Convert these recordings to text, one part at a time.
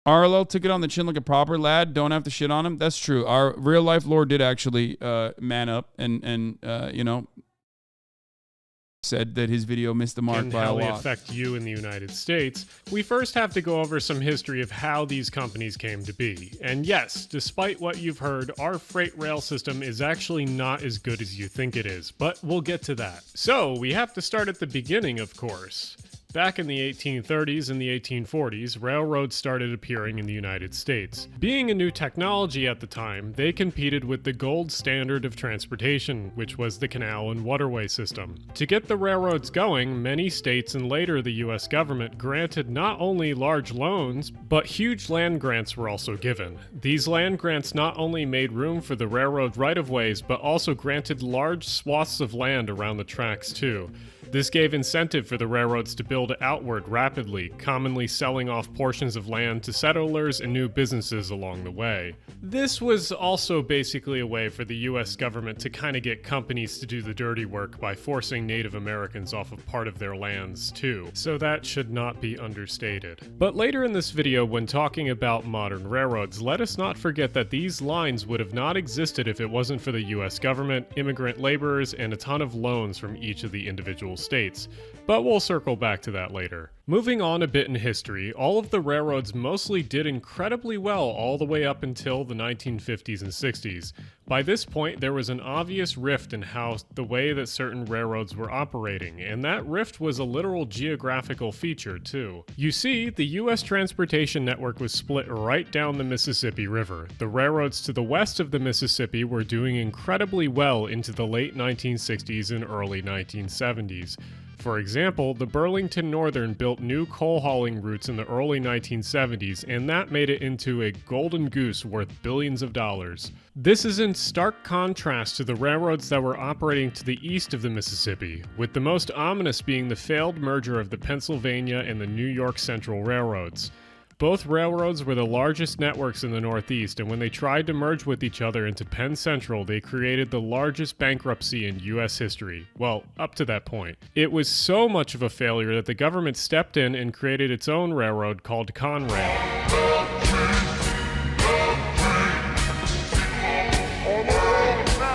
RLL took it on the chin like a proper lad. Don't have to shit on him. That's true. Our real life lord did actually man up and said that his video missed the mark by a lot. And how they affect you in the United States, we first have to go over some history of how these companies came to be. And yes, despite what you've heard, our freight rail system is actually not as good as you think it is, but we'll get to that. So, we have to start at the beginning, of course. Back in the 1830s and the 1840s, railroads started appearing in the United States. Being a new technology at the time, they competed with the gold standard of transportation, which was the canal and waterway system. To get the railroads going, many states and later the US government granted not only large loans, but huge land grants were also given. These land grants not only made room for the railroad right-of-ways, but also granted large swaths of land around the tracks too. This gave incentive for the railroads to build outward rapidly, commonly selling off portions of land to settlers and new businesses along the way. This was also basically a way for the US government to kind of get companies to do the dirty work by forcing Native Americans off of part of their lands too, so that should not be understated. But later in this video, when talking about modern railroads, let us not forget that these lines would have not existed if it wasn't for the US government, immigrant laborers, and a ton of loans from each of the individual states, but we'll circle back to that later. Moving on a bit in history, all of the railroads mostly did incredibly well all the way up until the 1950s and 60s. By this point, there was an obvious rift in how the way that certain railroads were operating, and that rift was a literal geographical feature too. You see, the US transportation network was split right down the Mississippi River. The railroads to the west of the Mississippi were doing incredibly well into the late 1960s and early 1970s. For example, the Burlington Northern built new coal hauling routes in the early 1970s, and that made it into a golden goose worth billions of dollars. This is in stark contrast to the railroads that were operating to the east of the Mississippi, with the most ominous being the failed merger of the Pennsylvania and the New York Central Railroads. Both railroads were the largest networks in the Northeast, and when they tried to merge with each other into Penn Central, they created the largest bankruptcy in U.S. history. Well, up to that point. It was so much of a failure that the government stepped in and created its own railroad called Conrail.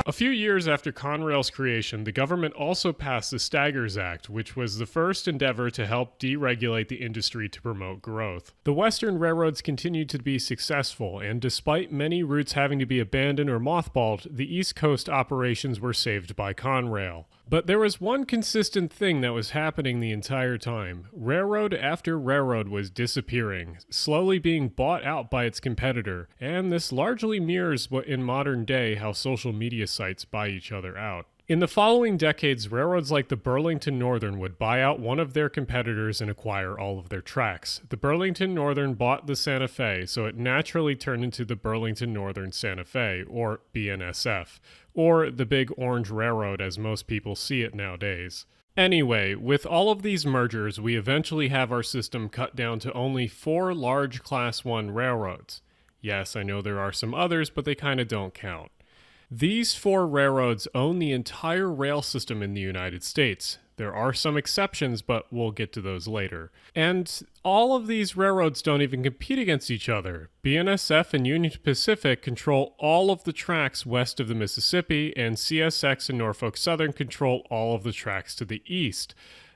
A few years after Conrail's creation, the government also passed the Staggers Act, which was the first endeavor to help deregulate the industry to promote growth. The Western railroads continued to be successful, and despite many routes having to be abandoned or mothballed, the East Coast operations were saved by Conrail. But there was one consistent thing that was happening the entire time. Railroad after railroad was disappearing, slowly being bought out by its competitor, and this largely mirrors what in modern day how social media sites buy each other out. In the following decades, railroads like the Burlington Northern would buy out one of their competitors and acquire all of their tracks. The Burlington Northern bought the Santa Fe, so it naturally turned into the Burlington Northern Santa Fe, or BNSF, or the Big Orange Railroad as most people see it nowadays. Anyway, with all of these mergers, we eventually have our system cut down to only 4 large Class 1 railroads. Yes, I know there are some others, but they kinda don't count. These 4 railroads own the entire rail system in the United States. There are some exceptions, but we'll get to those later. And all of these railroads don't even compete against each other. BNSF and Union Pacific control all of the tracks west of the Mississippi, and CSX and Norfolk Southern control all of the tracks to the east.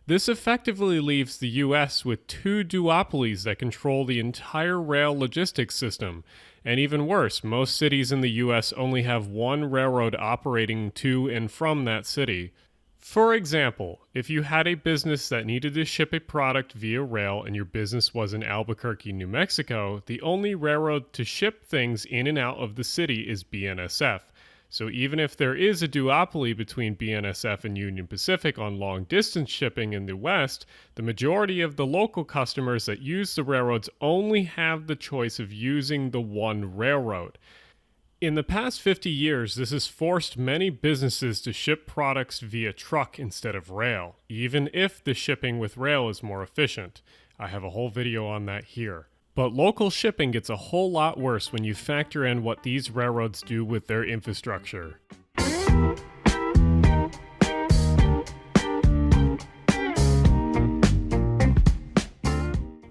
This effectively leaves the US with 2 duopolies that control the entire rail logistics system. And even worse, most cities in the US only have one railroad operating to and from that city. For example, if you had a business that needed to ship a product via rail and your business was in Albuquerque, New Mexico, the only railroad to ship things in and out of the city is BNSF. So even if there is a duopoly between BNSF and Union Pacific on long-distance shipping in the West, the majority of the local customers that use the railroads only have the choice of using the one railroad. In the past 50 years, this has forced many businesses to ship products via truck instead of rail, even if the shipping with rail is more efficient. I have a whole video on that here. But local shipping gets a whole lot worse when you factor in what these railroads do with their infrastructure.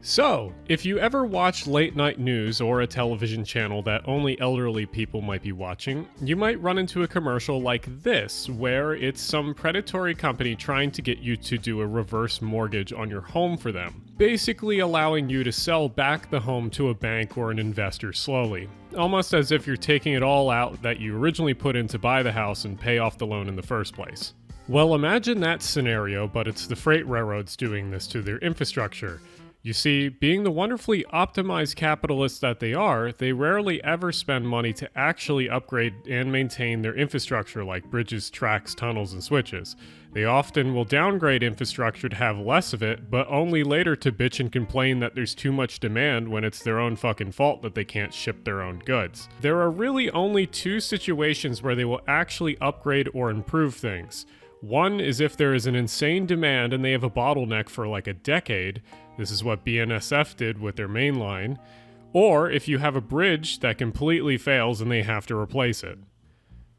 So, if you ever watch late night news or a television channel that only elderly people might be watching, you might run into a commercial like this, where it's some predatory company trying to get you to do a reverse mortgage on your home for them, basically allowing you to sell back the home to a bank or an investor slowly, almost as if you're taking it all out that you originally put in to buy the house and pay off the loan in the first place. Well, imagine that scenario, but it's the freight railroads doing this to their infrastructure. You see, being the wonderfully optimized capitalists that they are, they rarely ever spend money to actually upgrade and maintain their infrastructure like bridges, tracks, tunnels, and switches. They often will downgrade infrastructure to have less of it, but only later to bitch and complain that there's too much demand when it's their own fucking fault that they can't ship their own goods. There are really only two situations where they will actually upgrade or improve things. One is if there is an insane demand and they have a bottleneck for like a decade. This is what BNSF did with their main line. Or if you have a bridge that completely fails and they have to replace it.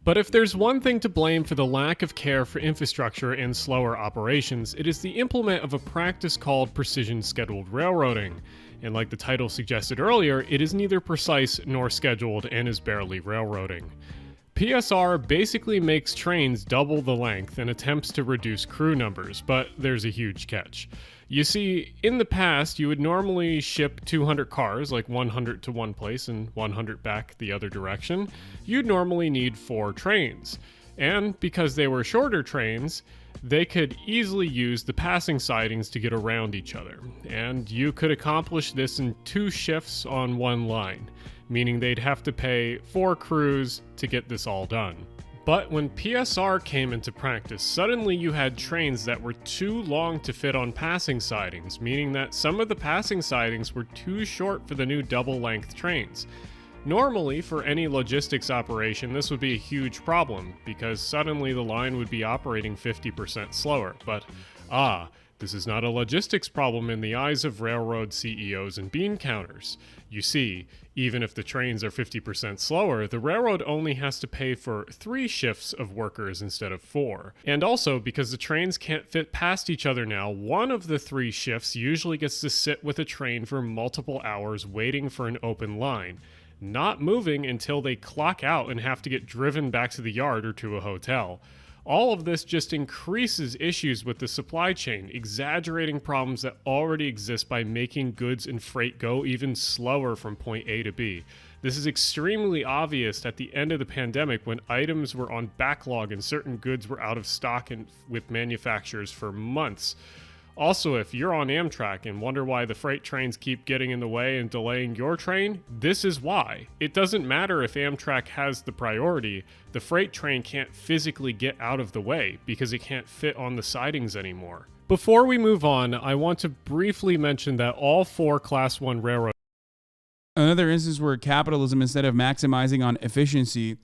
But if there's one thing to blame for the lack of care for infrastructure and slower operations, it is the implement of a practice called precision scheduled railroading. And like the title suggested earlier, it is neither precise nor scheduled and is barely railroading. PSR basically makes trains double the length and attempts to reduce crew numbers, but there's a huge catch. You see, in the past, you would normally ship 200 cars, like 100 to one place and 100 back the other direction. You'd normally need 4 trains. And because they were shorter trains, they could easily use the passing sidings to get around each other. And you could accomplish this in 2 shifts on one line, meaning they'd have to pay 4 crews to get this all done. But when PSR came into practice, suddenly you had trains that were too long to fit on passing sidings, meaning that some of the passing sidings were too short for the new double-length trains. Normally, for any logistics operation, this would be a huge problem, because suddenly the line would be operating 50% slower. But, this is not a logistics problem in the eyes of railroad CEOs and bean counters. You see, even if the trains are 50% slower, the railroad only has to pay for 3 shifts of workers instead of 4. And also, because the trains can't fit past each other now, one of the 3 shifts usually gets to sit with a train for multiple hours waiting for an open line, not moving until they clock out and have to get driven back to the yard or to a hotel. All of this just increases issues with the supply chain, exaggerating problems that already exist by making goods and freight go even slower from point A to B. This is extremely obvious at the end of the pandemic when items were on backlog and certain goods were out of stock with manufacturers for months. Also, if you're on Amtrak and wonder why the freight trains keep getting in the way and delaying your train, this is why. It doesn't matter if Amtrak has the priority, the freight train can't physically get out of the way because it can't fit on the sidings anymore. Before we move on, I want to briefly mention that all 4 Class 1 railroads. Another instance where capitalism, instead of maximizing on efficiency,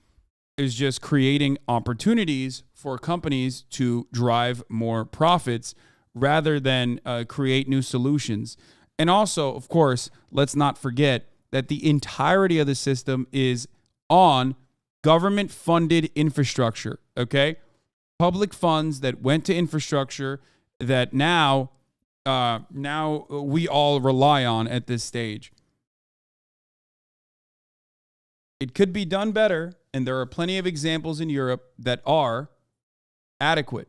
is just creating opportunities for companies to drive more profits rather than create new solutions. And also, of course, let's not forget that the entirety of the system is on government-funded infrastructure, okay? Public funds that went to infrastructure that now we all rely on at this stage. It could be done better, and there are plenty of examples in Europe that are adequate.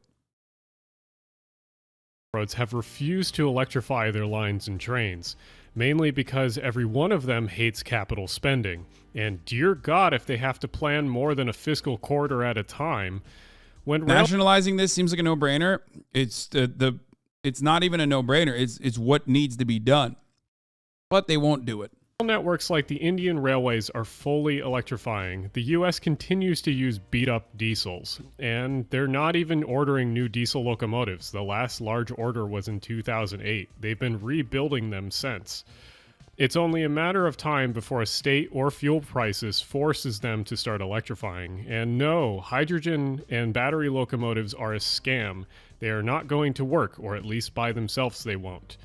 Railroads have refused to electrify their lines and trains, mainly because every one of them hates capital spending. And dear God, if they have to plan more than a fiscal quarter at a time. When nationalizing this seems like a no-brainer. It's it's not even a no-brainer. It's what needs to be done, but they won't do it. Networks like the Indian Railways are fully electrifying. The US continues to use beat-up diesels, and they're not even ordering new diesel locomotives. The last large order was in 2008. They've been rebuilding them since. It's only a matter of time before a state or fuel prices forces them to start electrifying. And no, hydrogen and battery locomotives are a scam. They are not going to work, or at least by themselves they won't.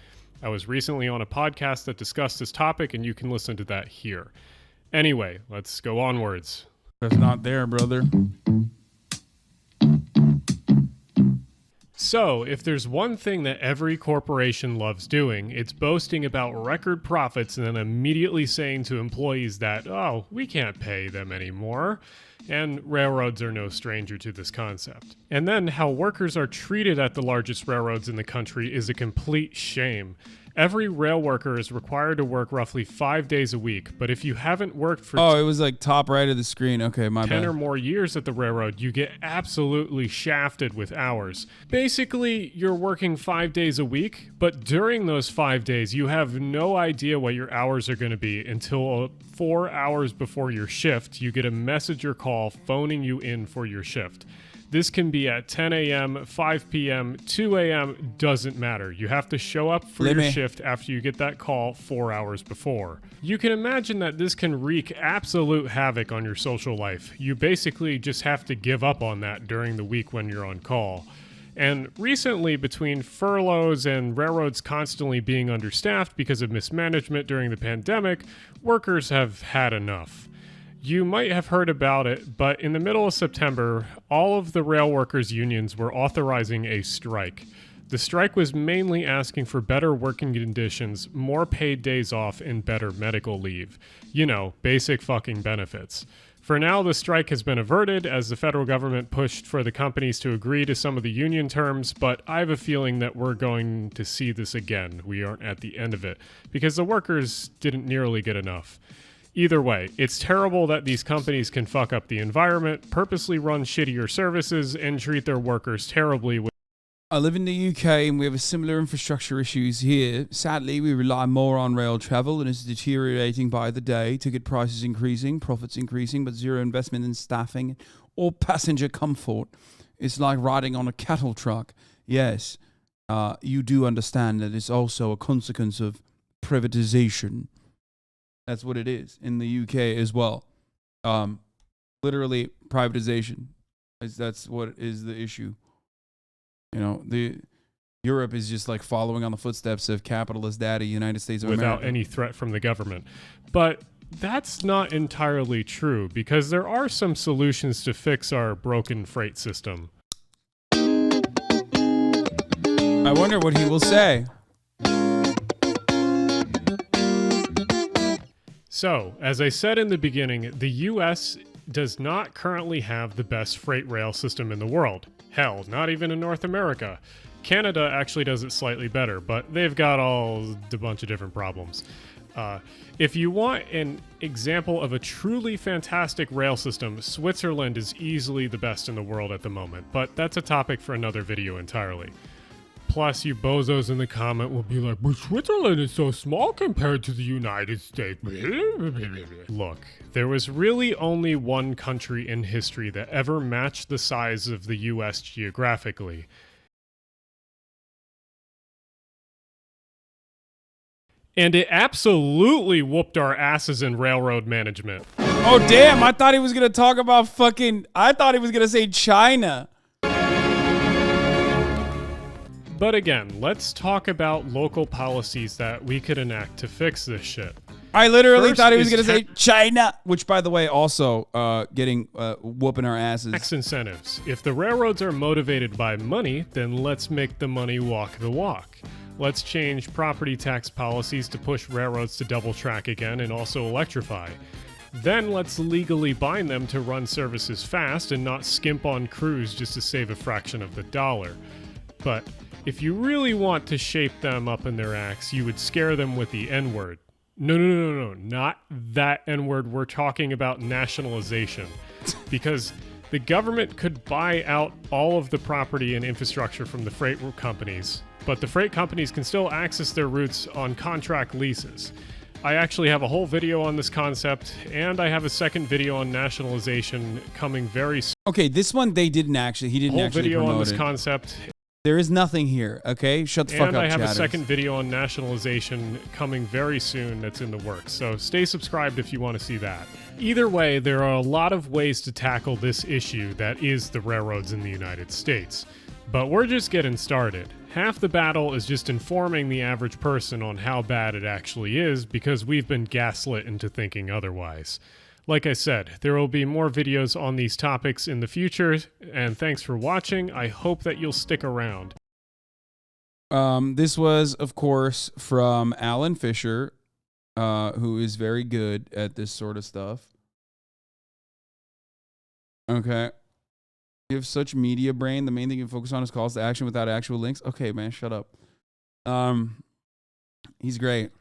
I was recently on a podcast that discussed this topic, and you can listen to that here. Anyway, let's go onwards. That's not there, brother. So, if there's one thing that every corporation loves doing, it's boasting about record profits and then immediately saying to employees that, oh, we can't pay them anymore. And railroads are no stranger to this concept. And then how workers are treated at the largest railroads in the country is a complete shame. Every rail worker is required to work roughly 5 days a week, but if you haven't worked for Oh, it was like top right of the screen. Okay, my 10 bad. or more years at the railroad, you get absolutely shafted with hours. Basically, you're working 5 days a week, but during those 5 days, you have no idea what your hours are going to be until 4 hours before your shift. You get a message or call phoning you in for your shift. This can be at 10 a.m., 5 p.m., 2 a.m., doesn't matter. You have to show up for your shift after you get that call 4 hours before. You can imagine that this can wreak absolute havoc on your social life. You basically just have to give up on that during the week when you're on call. And recently, between furloughs and railroads constantly being understaffed because of mismanagement during the pandemic, workers have had enough. You might have heard about it, but in the middle of September, all of the rail workers' unions were authorizing a strike. The strike was mainly asking for better working conditions, more paid days off, and better medical leave. You know, basic fucking benefits. For now, the strike has been averted as the federal government pushed for the companies to agree to some of the union terms, but I have a feeling that we're going to see this again. We aren't at the end of it, because the workers didn't nearly get enough. Either way, it's terrible that these companies can fuck up the environment, purposely run shittier services, and treat their workers terribly. I live in the UK and we have similar infrastructure issues here. Sadly, we rely more on rail travel and it's deteriorating by the day. Ticket prices increasing, profits increasing, but zero investment in staffing or passenger comfort. It's like riding on a cattle truck. Yes, you do understand that it's also a consequence of privatization. That's what it is in the UK as well. Literally privatization. That's what is the issue. You know, Europe is just like following on the footsteps of capitalist daddy, United States of America. Without any threat from the government. But that's not entirely true because there are some solutions to fix our broken freight system. I wonder what he will say. So, as I said in the beginning, the US does not currently have the best freight rail system in the world. Hell, not even in North America. Canada actually does it slightly better, but they've got a bunch of different problems. If you want an example of a truly fantastic rail system, Switzerland is easily the best in the world at the moment, but that's a topic for another video entirely. Plus, you bozos in the comment will be like, but Switzerland is so small compared to the United States. Look, there was really only one country in history that ever matched the size of the US geographically. And it absolutely whooped our asses in railroad management. Oh, damn. I thought he was going to talk about I thought he was going to say China. But again, let's talk about local policies that we could enact to fix this shit. I literally thought he was going to say China, which, by the way, also whooping our asses. Tax incentives. If the railroads are motivated by money, then let's make the money walk the walk. Let's change property tax policies to push railroads to double track again and also electrify. Then let's legally bind them to run services fast and not skimp on crews just to save a fraction of the dollar. But if you really want to shape them up in their acts, you would scare them with the N-word. No, not that N-word. We're talking about nationalization. Because the government could buy out all of the property and infrastructure from the freight companies, but the freight companies can still access their routes on contract leases. I actually have a whole video on this concept, and I have a second video on nationalization coming very soon. Okay, this one he didn't actually whole video on this concept. There is nothing here, okay? Shut the fuck up, And I have chatters. a second video on nationalization coming very soon that's in the works, so stay subscribed if you want to see that. Either way, there are a lot of ways to tackle this issue that is the railroads in the United States. But we're just getting started. Half the battle is just informing the average person on how bad it actually is because we've been gaslit into thinking otherwise. Like I said, there will be more videos on these topics in the future, and thanks for watching. I hope that you'll stick around. This was, of course, from Alan Fisher, who is very good at this sort of stuff. Okay. You have such media brain. The main thing you focus on is calls to action without actual links. Okay, man, shut up. He's great.